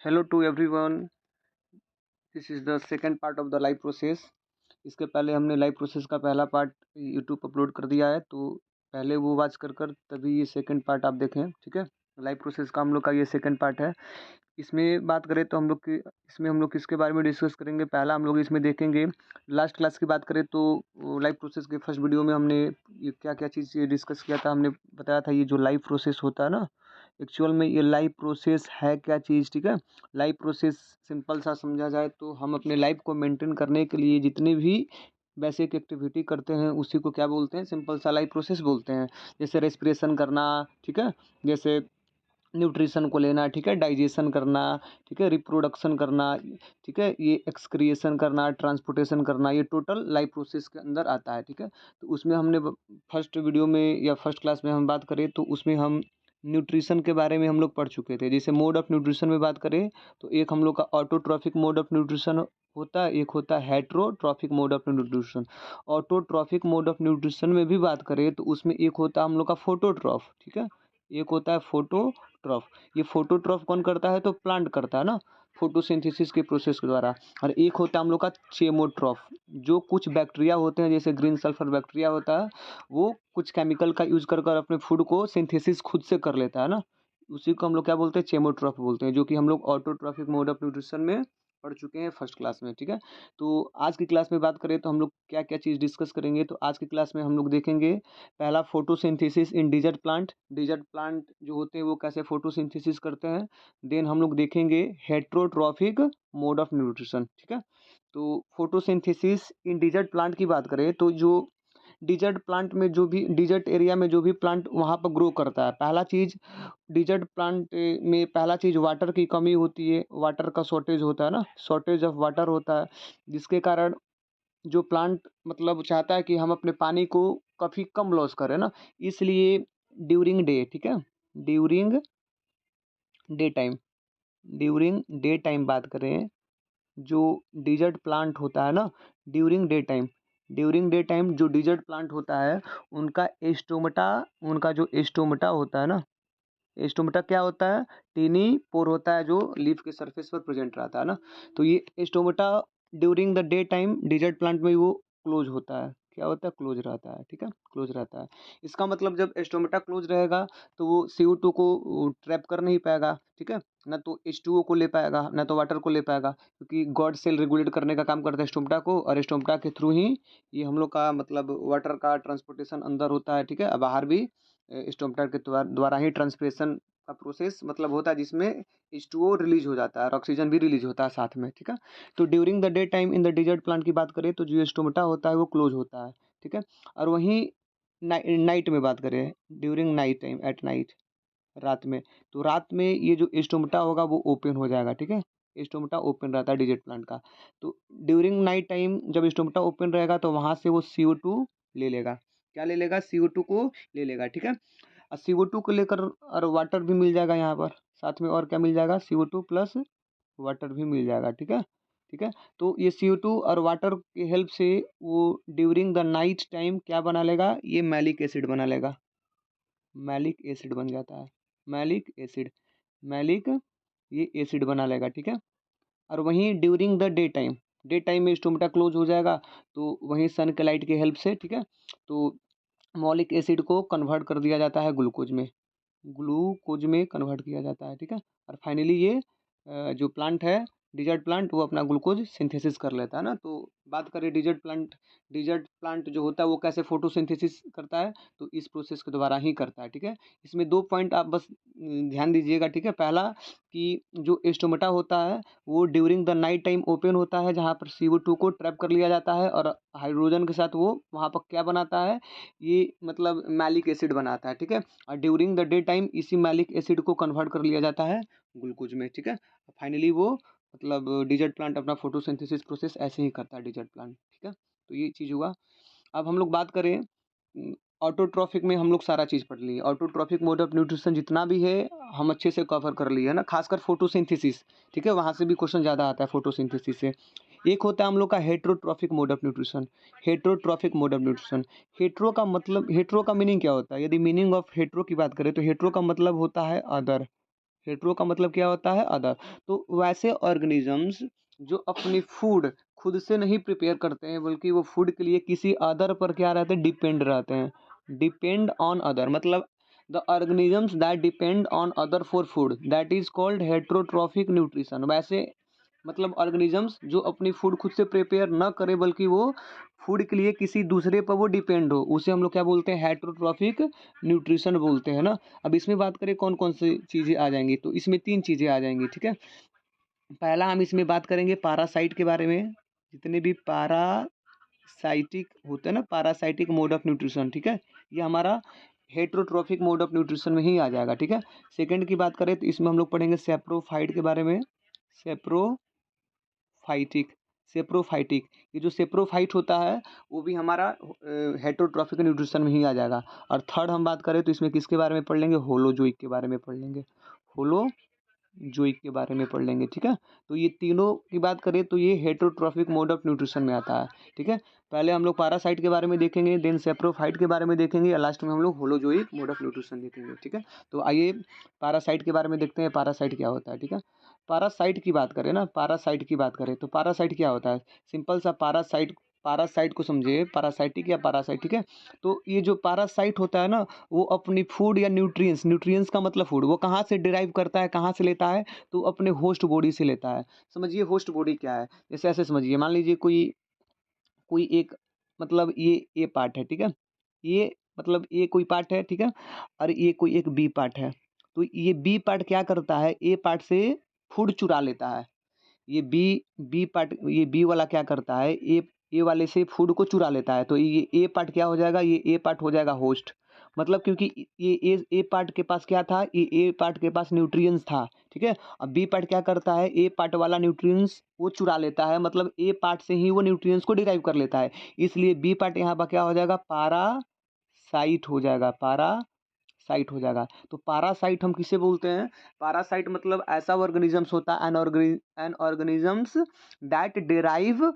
Hello to everyone. This is the second part of the live process. इसके पहले हमने live process का पहला पार्ट यूट्यूब अपलोड कर दिया है, तो पहले वो वॉच कर तभी ये सेकंड पार्ट आप देखें। ठीक है, लाइव प्रोसेस का हम लोग का ये सेकंड पार्ट है। इसमें बात करें तो हम लोग किसके बारे में डिस्कस करेंगे। पहला हम लोग इसमें देखेंगे, लास्ट क्लास की बात करें तो लाइव प्रोसेस के फर्स्ट वीडियो में हमने ये क्या क्या चीज़ ये डिस्कस किया था। हमने बताया था ये जो लाइव प्रोसेस होता है ना, एक्चुअल में ये लाइव प्रोसेस है क्या चीज़। ठीक है, लाइव प्रोसेस सिंपल सा समझा जाए तो हम अपने लाइफ को मेंटेन करने के लिए जितनी भी बेसिक एक्टिविटी करते हैं उसी को क्या बोलते हैं, सिंपल सा लाइफ प्रोसेस बोलते हैं। जैसे रेस्पिरेशन करना, ठीक है, जैसे न्यूट्रिशन को लेना, ठीक है, डाइजेशन करना, ठीक है, रिप्रोडक्शन करना, ठीक है, ये एक्सक्रिएशन करना, ट्रांसपोर्टेशन करना, ये टोटल लाइफ प्रोसेस के अंदर आता है। ठीक है, तो उसमें हमने फर्स्ट वीडियो में या फर्स्ट क्लास में हम बात करें तो उसमें हम न्यूट्रिशन के बारे में हम लोग पढ़ चुके थे। जैसे मोड ऑफ न्यूट्रिशन में बात करें तो एक हम लोग का ऑटोट्रॉफिक मोड ऑफ न्यूट्रिशन होता है, एक होता है heterotrophic mode of nutrition. Autotrophic mode of nutrition में भी बात करें तो उसमें एक होता है हम लोग का फोटोट्रॉफ, ठीक है, एक होता है फोटोट्रॉफ। ये फोटोट्रॉफ कौन करता है तो प्लांट करता है ना, फोटोसिंथेसिस के प्रोसेस के द्वारा। और एक होता है हम लोग का चेमोट्रॉफ, जो कुछ बैक्टीरिया होते हैं जैसे ग्रीन सल्फर बैक्टीरिया होता है, वो कुछ केमिकल का यूज कर अपने फूड को सिंथेसिस खुद से कर लेता है ना, उसी को हम लोग क्या बोलते हैं, चेमोट्रॉफ बोलते हैं, जो कि हम लोग ऑटोट्रॉफिक मोड ऑफ न्यूट्रिशन में पढ़ चुके हैं फर्स्ट क्लास में। ठीक है, तो आज की क्लास में बात करें तो हम लोग क्या क्या चीज़ डिस्कस करेंगे। तो आज की क्लास में हम लोग देखेंगे पहला photosynthesis in desert plant. Desert plant जो होते हैं वो कैसे फोटोसिंथेसिस करते हैं। देन हम लोग देखेंगे हेट्रोट्रॉफिक मोड ऑफ न्यूट्रिशन। ठीक है, तो फोटोसिंथेसिस इन डिजर्ट प्लांट की बात करें तो जो डिजर्ट प्लांट में जो भी डिजर्ट एरिया में जो भी प्लांट वहाँ पर ग्रो करता है, पहला चीज़ डिजर्ट प्लांट में पहला चीज़ वाटर की कमी होती है, वाटर का शॉर्टेज होता है ना, शॉर्टेज ऑफ वाटर होता है, जिसके कारण जो प्लांट मतलब चाहता है कि हम अपने पानी को काफ़ी कम लॉस करें ना, इसलिए ड्यूरिंग डे, ठीक है, during day time, during day time बात करें, जो डिजर्ट प्लांट होता है ना, during day time, during day time जो डिजर्ट प्लांट होता है उनका एस्टोमेटा, उनका जो एस्टोमेटा होता है ना, एस्टोमेटा क्या होता है, टीनी पोर होता है जो लीफ के सरफेस पर प्रेजेंट रहता है ना, तो ये stomata during the day time desert plant में वो क्लोज होता है, क्या होता है, क्लोज रहता है। ठीक है, क्लोज रहता है। इसका मतलब जब एस्टोमेटा क्लोज रहेगा तो वो CO2 को ट्रैप कर नहीं पाएगा, ठीक है, ना तो H2O को ले पाएगा ना तो वाटर को ले पाएगा, क्योंकि गॉड सेल रेगुलेट करने का काम करता है स्टोमेटा को, और स्टोमेटा के थ्रू ही ये हम लोग का मतलब वाटर का ट्रांसपोर्टेशन अंदर होता है। ठीक है, बाहर भी स्टोमेटा के द्वारा ही ट्रांसपिरेशन का प्रोसेस मतलब होता है, जिसमें H2O रिलीज हो जाता है और ऑक्सीजन भी रिलीज होता है साथ में। ठीक है, तो during the day time in the dessert plant की बात करें तो जो स्टोमेटा होता है वो क्लोज होता है। ठीक है, और वहीं नाइट में बात करें, during night time, at night, रात में, तो रात में ये जो स्टोमेटा होगा वो ओपन हो जाएगा। ठीक है, स्टोमेटा ओपन रहता है डिजिट प्लांट का, तो ड्यूरिंग नाइट टाइम जब स्टोमेटा ओपन रहेगा तो वहाँ से वो CO2 ले लेगा, क्या ले लेगा, CO2 को ले लेगा। ठीक है, और CO2 को लेकर और वाटर भी मिल जाएगा यहाँ पर साथ में, और क्या मिल जाएगा, CO2 प्लस वाटर भी मिल जाएगा। ठीक है, ठीक है, तो ये CO2 और वाटर की हेल्प से वो ड्यूरिंग द नाइट टाइम क्या बना लेगा, ये मैलिक एसिड बना लेगा, मैलिक एसिड बन जाता है, मैलिक एसिड, मैलिक ये एसिड बना लेगा। ठीक है, और वहीं ड्यूरिंग द डे टाइम में स्टोमेटा क्लोज हो जाएगा, तो वहीं सन के लाइट की हेल्प से, ठीक है, तो मॉलिक एसिड को कन्वर्ट कर दिया जाता है ग्लूकोज में, ग्लूकोज में कन्वर्ट किया जाता है। ठीक है, और फाइनली ये जो प्लांट है डिजर्ट प्लांट वो अपना ग्लूकोज सिंथेसिस कर लेता है ना। तो बात करें डिजर्ट प्लांट जो होता है वो कैसे फोटोसिंथेसिस करता है, तो इस प्रोसेस के द्वारा ही करता है। ठीक है, इसमें दो पॉइंट आप बस ध्यान दीजिएगा। ठीक है, पहला कि जो एस्टोमेटा होता है वो during the night time open होता है, जहाँ पर CO2 को ट्रैप कर लिया जाता है, और हाइड्रोजन के साथ वो वहाँ पर क्या बनाता है, ये मतलब मैलिक एसिड बनाता है। ठीक है, और ड्यूरिंग द डे टाइम इसी मैलिक एसिड को कन्वर्ट कर लिया जाता है ग्लूकोज में। ठीक है, फाइनली वो मतलब डिजर्ट प्लांट अपना फोटोसिंथेसिस प्रोसेस ऐसे ही करता है डिजर्ट प्लांट। ठीक है, तो ये चीज़ हुआ। अब हम लोग बात करें ऑटोट्रॉफिक में, हम लोग सारा चीज़ पढ़ लिए, ऑटोट्रॉफिक मोड ऑफ न्यूट्रिशन जितना भी है हम अच्छे से कवर कर लिए है ना, खासकर फोटोसिंथेसिस। ठीक है, वहाँ से भी क्वेश्चन ज़्यादा आता है फोटोसिंथेसिस से। एक होता है हम लोग का heterotrophic mode of nutrition, heterotrophic mode of nutrition. Hetero का मतलब, हेट्रो का मीनिंग क्या होता है, यदि मीनिंग ऑफ हेट्रो की बात करें तो हेट्रो का मतलब होता है अदर, हेट्रो का मतलब क्या होता है, अदर। तो वैसे ऑर्गेनिजम्स जो अपनी फूड खुद से नहीं प्रिपेयर करते हैं, बल्कि वो फूड के लिए किसी अदर पर क्या रहते हैं, डिपेंड रहते हैं। डिपेंड ऑन अदर मतलब the organisms that depend on other for food that is called heterotrophic nutrition. वैसे मतलब ऑर्गेनिजम्स जो अपनी फूड खुद से प्रिपेयर न करे, बल्कि वो फूड के लिए किसी दूसरे पर वो डिपेंड हो, उसे हम लोग क्या बोलते हैं, हेट्रोट्रॉफिक न्यूट्रिशन बोलते हैं ना। अब इसमें बात करें कौन कौन सी चीज़ें आ जाएंगी, तो इसमें 3 चीज़ें आ जाएंगी, ठीक है। पहला हम इसमें बात करेंगे पैरासाइट के बारे में। जितने भी पैरासाइटिक होते हैं ना, पैरासाइटिक मोड ऑफ न्यूट्रिशन, ठीक है, ये हमारा हेट्रोट्रॉफिक मोड ऑफ न्यूट्रिशन में ही आ जाएगा, ठीक है। सेकंड की बात करें तो इसमें हम लोग पढ़ेंगे सेप्रोफाइट के बारे में। सेप्रोफाइटिक सेप्रोफाइटिक ये जो सेप्रोफाइट होता है वो भी हमारा हेट्रोट्रॉफिक न्यूट्रिशन में ही आ जाएगा। और थर्ड हम बात करें तो इसमें किसके बारे में पढ़ लेंगे, होलोजोइक के बारे में पढ़ लेंगे। होलो जोइक के बारे में पढ़ लेंगे, ठीक है। तो ये तीनों की बात करें तो ये हेट्रोट्रॉफिक मोड ऑफ न्यूट्रिशन में आता है, ठीक है। पहले हम लोग पैरासाइट के बारे में देखेंगे, देन सेप्रोफाइट के बारे में देखेंगे, और लास्ट में हम लोग होलोजोइक मोड ऑफ न्यूट्रिशन देखेंगे, ठीक है। तो आइए पैरासाइट के बारे में देखते हैं, पैरासाइट क्या होता है, ठीक है। पैरासाइट की बात करें ना, पैरासाइट की बात करें तो पैरासाइट क्या होता है, सिंपल सा पैरासाइट, पैरासाइट को समझिए, पैरासाइटिक या पैरासाइट, ठीक है। तो ये जो पैरासाइट होता है ना, वो अपनी फूड या न्यूट्रिएंट्स, न्यूट्रिएंट्स का मतलब फूड, वो कहाँ से डिराइव करता है, कहाँ से लेता है, तो अपने होस्ट बॉडी से लेता है। समझिए होस्ट बॉडी क्या है, जैसे ऐसे समझिए, मान लीजिए कोई कोई एक मतलब ये पार्ट है, ठीक है। ये मतलब ये कोई पार्ट है, ठीक है, और ये कोई एक बी पार्ट है। तो ये बी पार्ट क्या करता है, ए पार्ट से फूड चुरा लेता है। ये बी बी पार्ट, ये बी वाला क्या करता है, ए वाले से फूड को चुरा लेता है। तो ये ए पार्ट क्या हो जाएगा, ये ए पार्ट हो जाएगा होस्ट। मतलब क्योंकि ये ए पार्ट के पास क्या था, ये ए पार्ट के पास न्यूट्रिएंट्स था, ठीक है। अब बी पार्ट क्या करता है, ए पार्ट वाला न्यूट्रिएंट्स वो चुरा लेता है, मतलब ए पार्ट से ही वो न्यूट्रिएंट्स को डिराइव कर लेता है। इसलिए बी पार्ट यहाँ पर क्या हो जाएगा, पैरासाइट हो जाएगा, पैरासाइट हो जाएगा। तो पैरासाइट हम किसे बोलते हैं, पैरासाइट मतलब ऐसा ऑर्गेनिजम्स होता है, N organisms that derive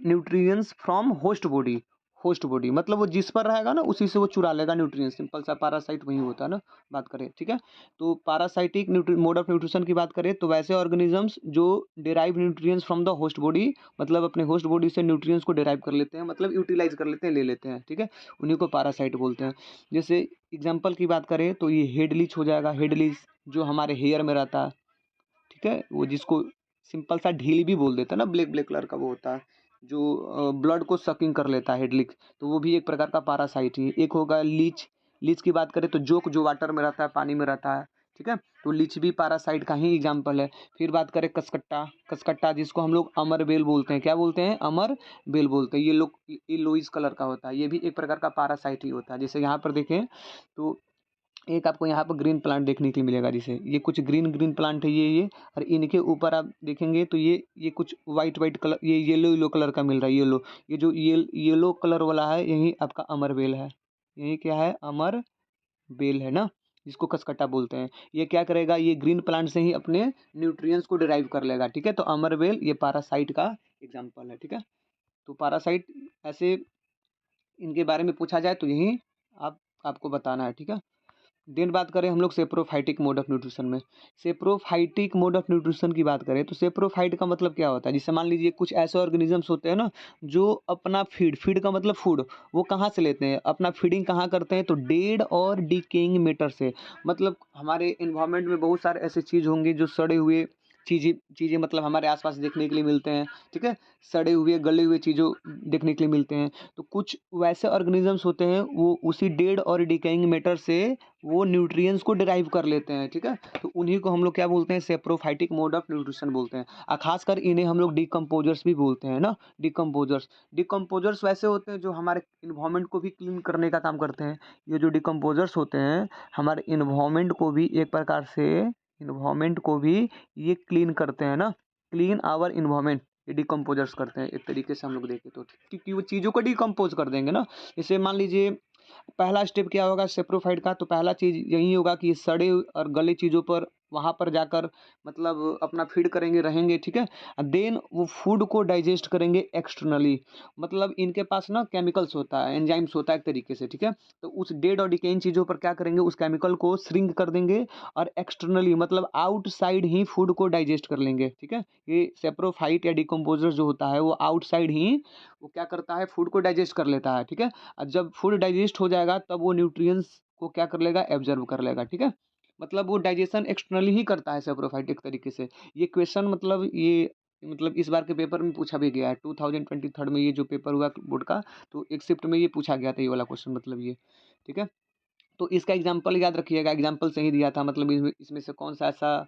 nutrients from host body. Host body मतलब वो जिस पर रहेगा ना उसी से वो चुरा लेगा न्यूट्रिएंट्स, सिंपल सा पैरासाइट वही होता है ना, बात करें, ठीक है। तो पैरासाइटिक मोड ऑफ न्यूट्रिशन की बात करें तो वैसे ऑर्गेनिजम्स जो derive nutrients from the host body, मतलब अपने होस्ट बॉडी से न्यूट्रिएंट्स को डिराइव कर लेते हैं, मतलब यूटिलाइज कर लेते हैं, ले लेते हैं, ठीक है, उन्हीं को पैरासाइट बोलते हैं। जैसे एग्जाम्पल की बात करें तो ये हेड लीच हो जाएगा। हेड लीच जो हमारे हेयर में रहता है, ठीक है, वो जिसको सिंपल सा ढील भी बोल देता है ना, ब्लैक ब्लैक कलर का वो होता है, जो ब्लड को सकिंग कर लेता है, हेड लीच। तो वो भी एक प्रकार का पैरासाइट ही। एक होगा लीच। लीच की बात करें तो जोक जो वाटर में रहता है, पानी में रहता है, ठीक है, तो लीच भी पैरासाइट का ही एग्जाम्पल है। फिर बात करें कसकट्टा। कसकट्टा जिसको हम लोग अमर बेल बोलते हैं, क्या बोलते हैं, अमर बेल बोलते हैं। ये लोग ये लोइस कलर का होता है, ये भी एक प्रकार का पैरासाइट ही होता है। जैसे यहाँ पर देखें तो एक आपको यहाँ पर ग्रीन प्लांट देखने के लिए मिलेगा, जैसे ये कुछ ग्रीन ग्रीन प्लांट है ये, और इनके ऊपर आप देखेंगे तो ये कुछ वाइट वाइट कलर, ये येलो येलो कलर का मिल रहा है, येलो। ये जो येलो कलर वाला है यही आपका अमर बेल है। यही क्या है, अमर बेल है ना, जिसको कसकट्टा बोलते हैं। ये क्या करेगा, ये ग्रीन प्लांट से ही अपने न्यूट्रिएंट्स को डिराइव कर लेगा, ठीक है। तो अमर बेल ये पैरासाइट का एग्जाम्पल है, ठीक है। तो पैरासाइट ऐसे इनके बारे में पूछा जाए तो यही आपको बताना है, ठीक है। देन बात करें हम लोग सेप्रोफाइटिक मोड ऑफ न्यूट्रिशन में। सेप्रोफाइटिक मोड ऑफ न्यूट्रिशन की बात करें तो सेप्रोफाइट का मतलब क्या होता है, जैसे मान लीजिए कुछ ऐसे ऑर्गेनिजम्स होते हैं ना जो अपना फीड का मतलब फूड, वो कहाँ से लेते हैं, अपना फीडिंग कहाँ करते हैं, तो डेड और डिकेइंग मैटर से। मतलब हमारे इन्वायरमेंट में बहुत सारे ऐसे चीज़ होंगे जो सड़े हुए चीज़ें मतलब हमारे आसपास देखने के लिए मिलते हैं, ठीक है। सड़े हुए गले हुए चीज़ों देखने के लिए मिलते हैं। तो कुछ वैसे ऑर्गेनिजम्स होते हैं वो उसी डेड और डिकेइंग मैटर से वो न्यूट्रिएंट्स को डिराइव कर लेते हैं, ठीक है। तो उन्हीं को हम लोग क्या बोलते हैं, सेप्रोफाइटिक मोड ऑफ न्यूट्रिशन बोलते हैं। और खासकर इन्हें हम लोग डिकम्पोजर्स भी बोलते हैं ना, डिकम्पोजर्स वैसे होते हैं जो हमारे इन्वायरमेंट को भी क्लीन करने का काम करते हैं। ये जो डिकम्पोजर्स होते हैं हमारे इन्वायरमेंट को भी एक प्रकार से, इन्वायरमेंट को भी ये क्लीन करते हैं ना, क्लीन आवर इन्वायरमेंट ये डिकम्पोजर्स करते हैं, एक तरीके से हम लोग देखें तो, क्योंकि वो चीज़ों को डिकम्पोज कर देंगे ना। जैसे मान लीजिए पहला स्टेप क्या होगा सेप्रोफाइट का, तो पहला चीज़ यही होगा कि सड़े और गले चीज़ों पर वहाँ पर जाकर मतलब अपना फीड करेंगे, रहेंगे, ठीक है। देन वो फूड को डाइजेस्ट करेंगे एक्सटर्नली, मतलब इनके पास ना केमिकल्स होता है, एंजाइम्स होता है एक तरीके से, ठीक है। तो उस डेड और डिकेइंग चीज़ों पर क्या करेंगे, उस केमिकल को श्रिंक कर देंगे और एक्सटर्नली मतलब आउटसाइड ही फूड को डाइजेस्ट कर लेंगे, ठीक है। ये सेप्रोफाइट या डिकम्पोजर जो होता है वो आउटसाइड ही वो क्या करता है, फूड को डाइजेस्ट कर लेता है, ठीक है। और जब फूड डाइजेस्ट हो जाएगा तब वो न्यूट्रिएंट्स को क्या कर लेगा, एब्जर्व कर लेगा, ठीक है। मतलब वो डाइजेशन एक्सटर्नली ही करता है सेप्रोफाइट एक तरीके से। ये क्वेश्चन मतलब ये मतलब इस बार के पेपर में पूछा भी गया है 2023 में, ये जो पेपर हुआ बोर्ड का, तो एक शिफ्ट में ये पूछा गया था ये वाला क्वेश्चन, मतलब ये, ठीक है। तो इसका एग्जाम्पल याद रखिएगा, एग्जाम्पल सही दिया था, मतलब इसमें इसमें से कौन सा ऐसा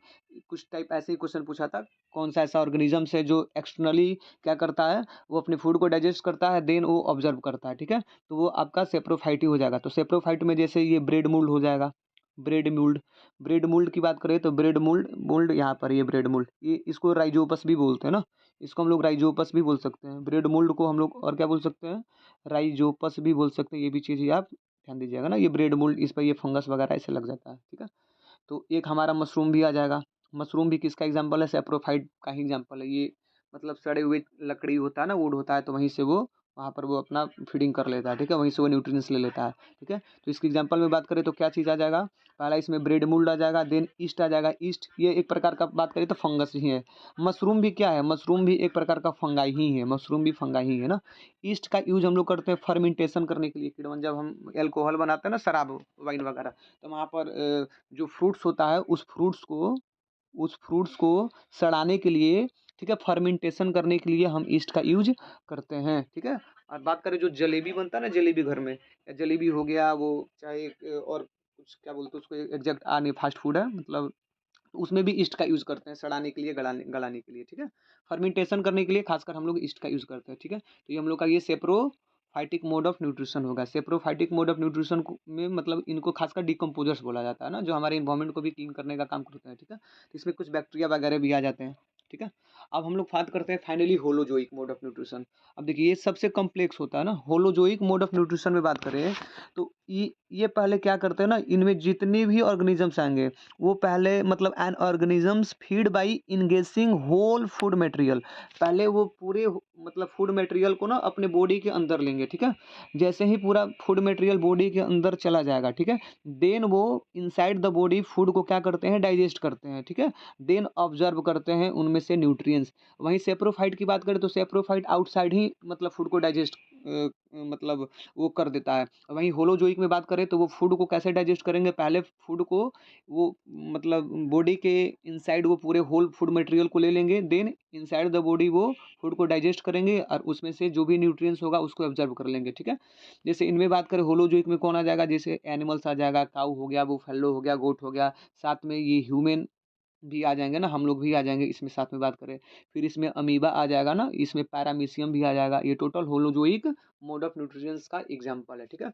कुछ टाइप ऐसे ही क्वेश्चन पूछा था, कौन सा ऐसा ऑर्गेनिज्म है जो एक्सटर्नली क्या करता है, वो अपने फूड को डाइजेस्ट करता है, देन वो ऑब्जर्व करता है, ठीक है। तो वो आपका सेप्रोफाइटी हो जाएगा। तो सेप्रोफाइट में जैसे ये ब्रेड मोल्ड हो जाएगा, ब्रेड मोल्ड। ब्रेड मोल्ड की बात करें तो ब्रेड मोल्ड, मोल्ड यहाँ पर ये ब्रेड मोल्ड, ये इसको राइजोपस भी बोलते हैं ना, इसको हम लोग राइजोपस भी बोल सकते हैं। ब्रेड मोल्ड को हम लोग और क्या बोल सकते हैं, राइजोपस भी बोल सकते हैं। ये भी चीज़ आप ध्यान दीजिएगा ना, ये ब्रेड मोल्ड, इस पर ये फंगस वगैरह ऐसे लग जाता है, ठीक है। तो एक हमारा मशरूम भी आ जाएगा। मशरूम भी किसका एग्जाम्पल है, सेप्रोफाइट का ही एग्जाम्पल है ये। मतलब सड़े हुए लकड़ी होता है ना, वुड होता है, तो वहीं से वो वहाँ पर वो अपना फीडिंग कर लेता है, ठीक है, वहीं से वो न्यूट्रिएंट्स ले लेता है, ठीक है। तो इसके एग्जाम्पल में बात करें तो क्या चीज़ आ जाएगा, पहला इसमें ब्रेड मोल्ड आ जाएगा, देन ईस्ट आ जाएगा। ईस्ट ये एक प्रकार का बात करें तो फंगस ही है। मशरूम भी क्या है, मशरूम भी एक प्रकार का फंगाई ही है, मशरूम भी फंगाई ही है ना। ईस्ट का यूज हम लोग करते हैं फर्मेंटेशन करने के लिए, किडवन जब हम एल्कोहल बनाते हैं ना, शराब वाइन वगैरह, तो वहाँ पर जो फ्रूट्स होता है उस फ्रूट्स को सड़ाने के लिए, ठीक है, फर्मेंटेशन करने के लिए हम ईस्ट का यूज करते हैं, ठीक है। और बात करें जो जलेबी बनता है ना, जलेबी घर में, या जलेबी हो गया वो, चाहे और कुछ क्या बोलते हैं उसको, एग्जैक्ट आ नहीं, फास्ट फूड है मतलब, तो उसमें भी ईस्ट का यूज़ करते हैं सड़ाने के लिए, गलाने के लिए, ठीक है। फर्मेंटेशन करने के लिए खासकर हम लोग ईस्ट का यूज़ करते हैं, ठीक है। तो ये हम लोग का ये सेप्रोफाइटिक मोड ऑफ न्यूट्रिशन होगा। सेप्रोफाइटिक मोड ऑफ न्यूट्रिशन में मतलब इनको खासकर डिकम्पोजर्स बोला जाता है ना, जो हमारे इन्वायरमेंट को भी क्लीन करने का काम करते हैं, ठीक है। तो इसमें कुछ बैक्टीरिया वगैरह भी आ जाते हैं, ठीक है। अब हम लोग बात करते हैं finally holozoic mode of nutrition. अब देखिए ये सबसे कॉम्प्लेक्स होता है ना, होलोजोइक मोड ऑफ न्यूट्रिशन में बात करें तो ये पहले क्या करते हैं ना, इनमें जितने भी ऑर्गेनिजम्स आएंगे वो पहले मतलब an organisms feed by engaging whole food material, पहले वो पूरे मतलब फूड मटेरियल को ना अपने बॉडी के अंदर लेंगे, ठीक है। जैसे ही पूरा फूड मटेरियल बॉडी के अंदर चला जाएगा, ठीक है, देन वो इनसाइड द बॉडी फूड को क्या करते हैं, डाइजेस्ट करते हैं, ठीक है। देन ऑब्जर्व करते हैं उनमें से न्यूट्रिएंट्स। वहीं सेप्रोफाइट की बात करें तो सेप्रोफाइट आउटसाइड ही मतलब फूड को डाइजेस्ट मतलब वो कर देता है। वहीं होलोजोइक में बात करें तो वो फूड को कैसे डाइजेस्ट करेंगे, पहले फूड को वो मतलब बॉडी के इनसाइड वो पूरे होल फूड मटेरियल को ले लेंगे, देन इनसाइड द बॉडी वो फूड को डाइजेस्ट करेंगे और उसमें से जो भी न्यूट्रिएंट्स होगा उसको ऑब्जर्व कर लेंगे, ठीक है। जैसे इनमें बात करें होलोजोइक में कौन आ जाएगा, जैसे एनिमल्स आ जाएगा, काऊ हो गया, बुफेलो हो गया, गोट हो गया, साथ में ये ह्यूमन भी आ जाएंगे ना, हम लोग भी आ जाएंगे इसमें साथ में बात करें। फिर इसमें अमीबा आ जाएगा ना, इसमें पैरामीशियम भी आ जाएगा। ये total holozoic mode of nutritions का एग्जाम्पल है, ठीक है।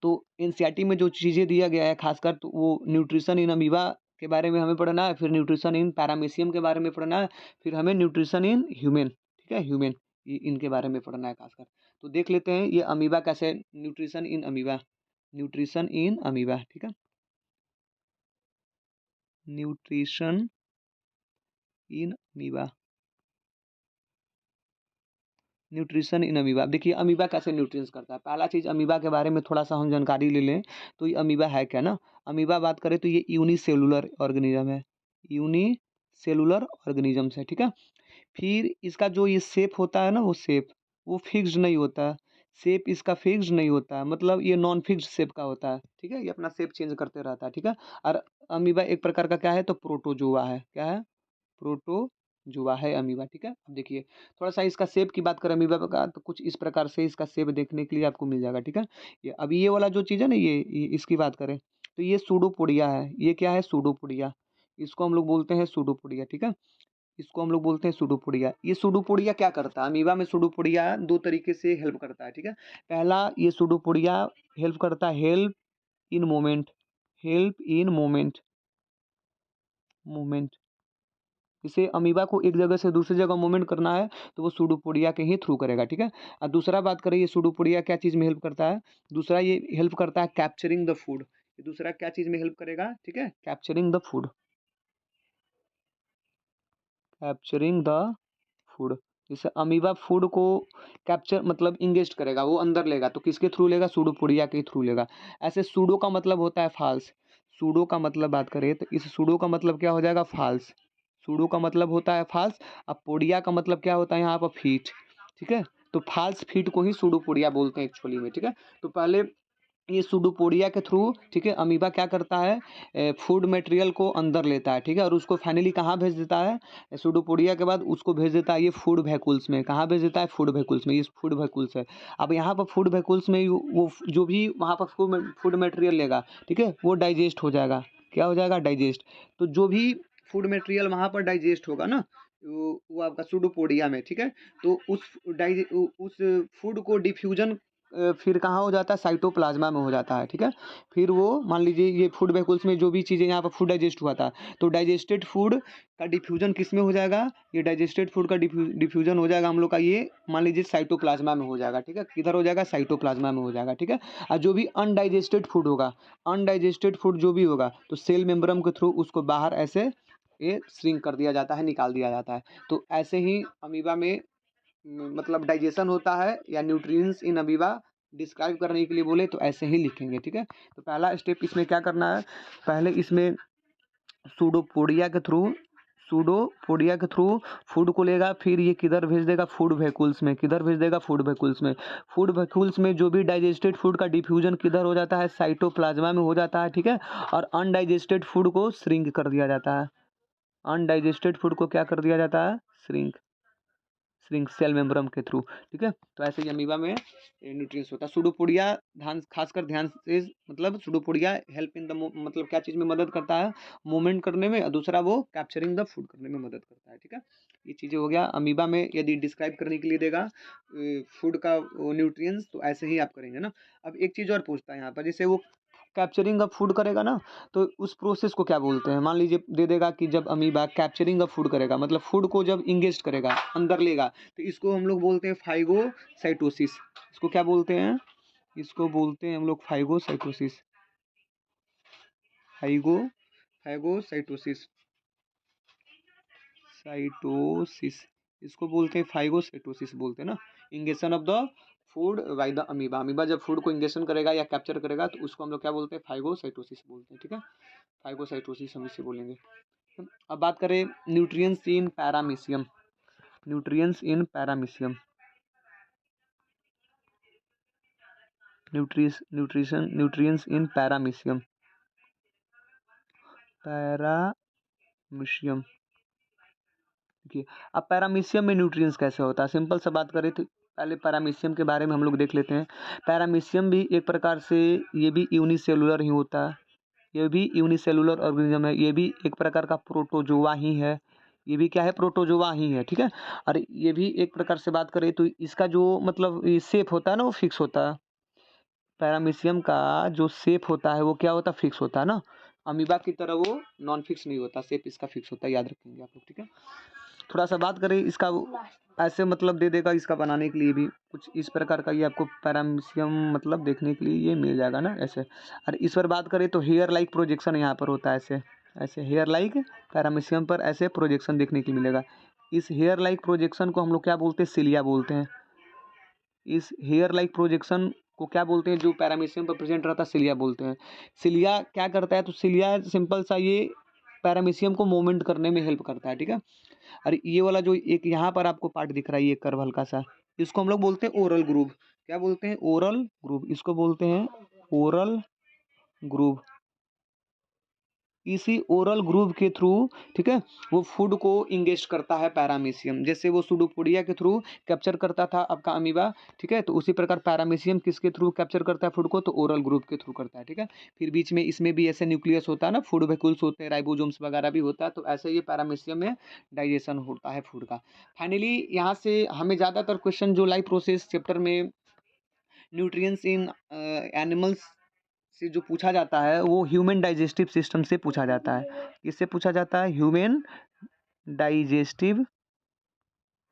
तो एनसीईआरटी में जो चीज़ें दिया गया है खासकर तो वो न्यूट्रिशन इन अमीबा के बारे में हमें पढ़ना है, फिर न्यूट्रिशन इन पैरामीशियम के बारे में पढ़ना है, फिर हमें न्यूट्रिशन इन ह्यूमन, ठीक है, ह्यूमन, इनके बारे में पढ़ना है खासकर। तो देख लेते हैं ये अमीबा कैसे, nutrition in amoeba, nutrition in amoeba, ठीक है, nutrition in amoeba, nutrition in amoeba. अब देखिए अमीबा कैसे न्यूट्रिएंट्स करता है, पहला चीज़ अमीबा के बारे में थोड़ा सा हम जानकारी ले लें। तो ये अमीबा है क्या ना, अमीबा बात करें तो ये यूनिसेलुलर ऑर्गेनिज्म है, यूनिसेलुलर ऑर्गेनिजम्स है, ठीक है। फिर इसका जो ये शेप होता है ना, वो शेप वो फिक्स्ड नहीं होता है, शेप इसका फिक्स्ड नहीं होता है, मतलब ये नॉन फिक्स्ड शेप का होता है, ठीक है, ये अपना शेप चेंज करते रहता है, ठीक है। और अमीबा एक प्रकार का क्या है, तो प्रोटोजोआ है, क्या है, प्रोटोजुआ है अमीबा, ठीक है। अब देखिए थोड़ा सा इसका शेप की बात करें अमीबा का, तो कुछ इस प्रकार से इसका शेप देखने के लिए आपको मिल जाएगा, ठीक है। ये अभी ये वाला जो चीज़ है ना, ये इसकी बात करें तो ये सूडोपोडिया है, ये क्या है, सूडोपोडिया, इसको हम लोग बोलते हैं सूडोपोडिया, ठीक है। इसको हम लोग बोलते हैं सूडोपोडिया। ये सूडोपोडिया क्या करता है, अमीबा में सूडोपोडिया दो तरीके से हेल्प करता है, ठीक है। पहला ये सूडोपोडिया हेल्प करता है, help in moment, help in moment, movement, जैसे अमीबा को एक जगह से दूसरी जगह मूवमेंट करना है तो वो सूडोपोडिया के ही थ्रू करेगा, ठीक है। और दूसरा बात करें ये सूडोपोडिया क्या चीज़ में हेल्प करता है, दूसरा ये हेल्प करता है कैप्चरिंग द फूड, ये दूसरा क्या चीज़ में हेल्प करेगा, ठीक है, capturing the food, capturing the food. जैसे अमीबा फूड को कैप्चर मतलब इंगेस्ट करेगा, वो अंदर लेगा, तो किसके थ्रू लेगा? सूडोपोडिया के थ्रू लेगा। ऐसे सूडो का मतलब होता है फाल्स। सूडो का मतलब बात करें तो इस सूडो का मतलब क्या हो जाएगा? फाल्स। सूडो का मतलब होता है फाल्स। अब पोडिया का मतलब क्या होता है यहाँ पर? फीट। ठीक है, तो फाल्स फीट को ही सूडोपोडिया बोलते हैं एक्चुअली में। ठीक है, तो पहले ये सूडोपोडिया के थ्रू, ठीक है, अमीबा क्या करता है? फूड मटेरियल को अंदर लेता है, ठीक है, और उसको फाइनली कहाँ भेज देता है? सूडोपोडिया के बाद उसको भेज देता है ये फूड वैक्यूल्स में। कहाँ भेज देता है? फूड वैक्यूल्स में। ये फूड वैक्यूल्स है। अब यहाँ पर फूड वैक्यूल्स में वो जो भी वहाँ पर फूड मटेरियल लेगा, ठीक है, वो डाइजेस्ट हो जाएगा। क्या हो जाएगा? डाइजेस्ट। तो जो भी फूड मटेरियल वहाँ पर डाइजेस्ट होगा ना, वो आपका सूडोपोडिया में, ठीक है, तो उस फूड को डिफ्यूजन फिर कहाँ हो जाता है? साइटोप्लाज्मा में हो जाता है। ठीक है, फिर वो मान लीजिए ये फूड वैक्यूल्स में जो भी चीज़ें यहाँ पर फूड डाइजेस्ट हुआ था, तो डाइजेस्टेड फूड का डिफ्यूजन किस में हो जाएगा? ये डाइजेस्टेड फूड का डिफ्यूजन हो जाएगा हम लोग का, ये मान लीजिए साइटोप्लाज्मा में हो जाएगा। ठीक है, किधर हो जाएगा? साइटोप्लाज्मा में हो जाएगा। ठीक है, और जो भी अनडाइजेस्टेड फूड होगा, अनडाइजेस्टेड फूड जो भी होगा, तो सेल मेम्ब्रेन के थ्रू उसको बाहर ऐसे ये श्रिंक कर दिया जाता है, निकाल दिया जाता है। तो ऐसे ही अमीबा में मतलब डाइजेशन होता है, या न्यूट्रिएंट्स इन अमीबा डिस्क्राइब करने के लिए बोले तो ऐसे ही लिखेंगे। ठीक है, तो पहला स्टेप इसमें क्या करना है? पहले इसमें सूडोपोडिया के थ्रू सूडोपोडिया के थ्रू फूड को लेगा, फिर ये किधर भेज देगा? फूड वैक्यूल्स में। किधर भेज देगा? फूड वैक्यूल्स में। फूड वैक्यूल्स में जो भी डाइजेस्टेड फूड का डिफ्यूजन किधर हो जाता है? साइटोप्लाज्मा में हो जाता है। ठीक है, और अनडाइजेस्टेड फूड को श्रिंक कर दिया जाता है। अनडाइजेस्टेड फूड को क्या कर दिया जाता है? श्रिंक। श्रिंक सेल मेम्ब्रेन के थ्रू। ठीक है, तो ऐसे ही अमीबा में न्यूट्रिएंट्स होता है। सूडोपोडिया ध्यान, खासकर ध्यान से, मतलब सूडोपोडिया हेल्प इन द मतलब क्या चीज़ में मदद करता है? मूवमेंट करने में, और दूसरा वो कैप्चरिंग द फूड करने में मदद करता है। ठीक है, ये चीज़ें हो गया। अमीबा में यदि डिस्क्राइब करने के लिए देगा फूड का न्यूट्रिएंट्स, तो ऐसे ही आप करेंगे ना। अब एक चीज़ और पूछता है यहाँ पर, जैसे वो कैप्चरिंग ऑफ फूड करेगा ना, तो उस प्रोसेस को क्या बोलते हैं? मान लीजिए दे देगा कि जब अमीबा कैप्चरिंग ऑफ फूड करेगा, मतलब फूड को जब इंगेस्ट करेगा, अंदर लेगा, तो इसको हम लोग बोलते हैं फाइगोसाइटोसिस। इसको क्या बोलते हैं? इसको बोलते हैं हम लोग फाइगोसाइटोसिस। फाइगो फाइगोसाइटोसिस साइटोसिस इसको बोलते हैं फाइगोसाइटोसिस बोलते हैं ना। Ingestion of the food by the amoeba. Amoeba जब फूड को इंगेशन करेगा या कैप्चर करेगा, तो उसको हम लोग क्या बोलते हैं? फाइगोसाइटोसिस बोलते हैं। ठीक है, फाइगोसाइटोसिस हम इसे बोलेंगे। अब बात करें न्यूट्रिएंट्स इन पैरामीशियम। न्यूट्रिएंट्स इन पैरामीशियम। न्यूट्रिएंट्स इन पैरामीशियम। पैरामीशियम। देखिए, अब पैरामीशियम में न्यूट्रिएंट्स कैसे होता है? सिंपल सा बात करें तो पहले पैरामीशियम के बारे में हम लोग देख लेते हैं। पैरामीशियम भी एक प्रकार से ये भी यूनिसेलुलर ही होता है। ये भी यूनिसेलुलर ऑर्गेनिज्म है। ये भी एक प्रकार का प्रोटोजोआ ही है। ये भी क्या है? प्रोटोजोआ ही है। ठीक है, और ये भी एक प्रकार से बात करें तो इसका जो मतलब शेप होता है ना, वो फिक्स होता है। पैरामीशियम का जो शेप होता है वो क्या होता है? फिक्स होता है ना। अमीबा की तरह वो नॉन फिक्स नहीं होता, शेप इसका फिक्स होता है, याद रखेंगे आप लोग। ठीक है, थोड़ा सा बात करें इसका, ऐसे मतलब दे देगा इसका बनाने के लिए भी कुछ इस प्रकार का, ये आपको पैरामीशियम मतलब देखने के लिए ये मिल जाएगा ना ऐसे। और इस पर बात करें तो हेयर लाइक प्रोजेक्शन यहाँ पर होता है, ऐसे ऐसे हेयर लाइक पैरामीशियम पर ऐसे प्रोजेक्शन देखने को मिलेगा। इस हेयर लाइक प्रोजेक्शन को हम लोग क्या बोलते हैं? सिलिया बोलते हैं। इस हेयर लाइक प्रोजेक्शन को क्या बोलते हैं? जो पैरामीशियम पर प्रेजेंट रहता है, सिलिया बोलते हैं। सिलिया क्या करता है? तो सिलिया सिंपल सा ये पैरामीशियम को मूवमेंट करने में हेल्प करता है। ठीक है, अरे ये वाला जो एक यहाँ पर आपको पार्ट दिख रहा है, ये कर्व हल्का सा, इसको हम लोग बोलते हैं ओरल ग्रूव। क्या बोलते हैं? Oral groove. इसको बोलते हैं ओरल ग्रूव। इसी ओरल ग्रूव के थ्रू, ठीक है, वो फूड को इंगेस्ट करता है पैरामीशियम। जैसे वो सूडोपोडिया के थ्रू कैप्चर करता था आपका अमीबा, ठीक है, तो उसी प्रकार पैरामीशियम किसके थ्रू कैप्चर करता है फूड को? तो ओरल ग्रूव के थ्रू करता है। ठीक है, फिर बीच में इसमें भी ऐसे न्यूक्लियस होता है ना, फूड वैक्यूल्स होते हैं, राइबोसोम्स वगैरह भी होता है, तो ऐसे ये पैरामीशियम में डाइजेशन होता है फूड का। फाइनली यहाँ से हमें ज़्यादातर क्वेश्चन जो लाइफ प्रोसेस चैप्टर में न्यूट्रिएंट्स इन एनिमल्स से जो पूछा जाता है, वो ह्यूमन डाइजेस्टिव सिस्टम से पूछा जाता है। किससे पूछा जाता है? Human digestive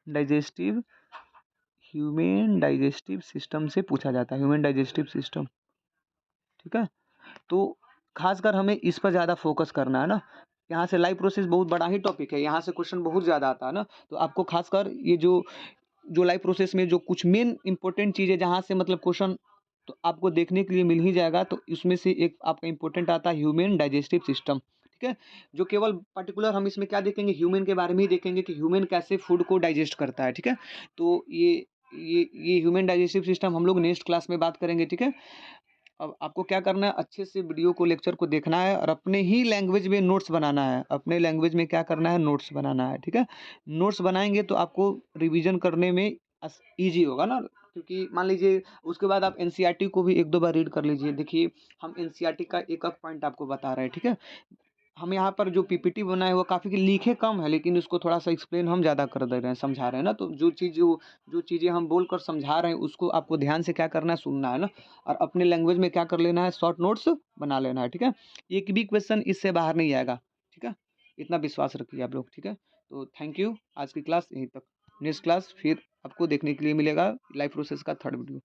digestive human digestive system से पूछा जाता है। Human digestive system. ठीक है, तो खासकर हमें इस पर ज़्यादा फोकस करना है ना। यहाँ से लाइव प्रोसेस बहुत बड़ा ही टॉपिक है, यहाँ से क्वेश्चन बहुत ज़्यादा आता है ना, तो आपको खासकर ये जो जो लाइव प्रोसेस में जो कुछ मेन इंपॉर्टेंट चीज़ है जहाँ से मतलब क्वेश्चन तो आपको देखने के लिए मिल ही जाएगा, तो इसमें से एक आपका इंपॉर्टेंट आता है ह्यूमन डाइजेस्टिव सिस्टम, ठीक है। जो केवल पर्टिकुलर हम इसमें क्या देखेंगे, ह्यूमन के बारे में ही देखेंगे कि ह्यूमन कैसे फूड को डाइजेस्ट करता है, ठीक है। तो ये ह्यूमन डाइजेस्टिव सिस्टम हम लोग नेक्स्ट क्लास में बात करेंगे, ठीक है। अब आपको क्या करना है, अच्छे से वीडियो को लेक्चर को देखना है और अपने ही लैंग्वेज में नोट्स बनाना है, अपने लैंग्वेज में क्या करना है, नोट्स बनाना है, ठीक है। नोट्स बनाएंगे तो आपको रिवीजन करने में ईजी होगा ना, क्योंकि मान लीजिए उसके बाद आप एनसीईआरटी को भी एक दो बार रीड कर लीजिए। देखिए हम एनसीईआरटी का एक एक पॉइंट आपको बता रहे हैं, ठीक है। हम यहाँ पर जो पीपीटी बनाए वो काफ़ी लिखे कम है, लेकिन उसको थोड़ा सा एक्सप्लेन हम ज़्यादा कर दे रहे हैं, समझा रहे हैं ना। तो जो चीज़ें हम बोल कर समझा रहे हैं उसको आपको ध्यान से क्या करना है, सुनना है ना, और अपने लैंग्वेज में क्या कर लेना है, शॉर्ट नोट्स बना लेना है, ठीक है। एक भी क्वेश्चन इससे बाहर नहीं आएगा, ठीक है। इतना विश्वास रखिए आप लोग, ठीक है। तो थैंक यू, आज की क्लास यहीं तक। नेक्स्ट क्लास फिर आपको देखने के लिए मिलेगा लाइव प्रोसेस का थर्ड वीडियो।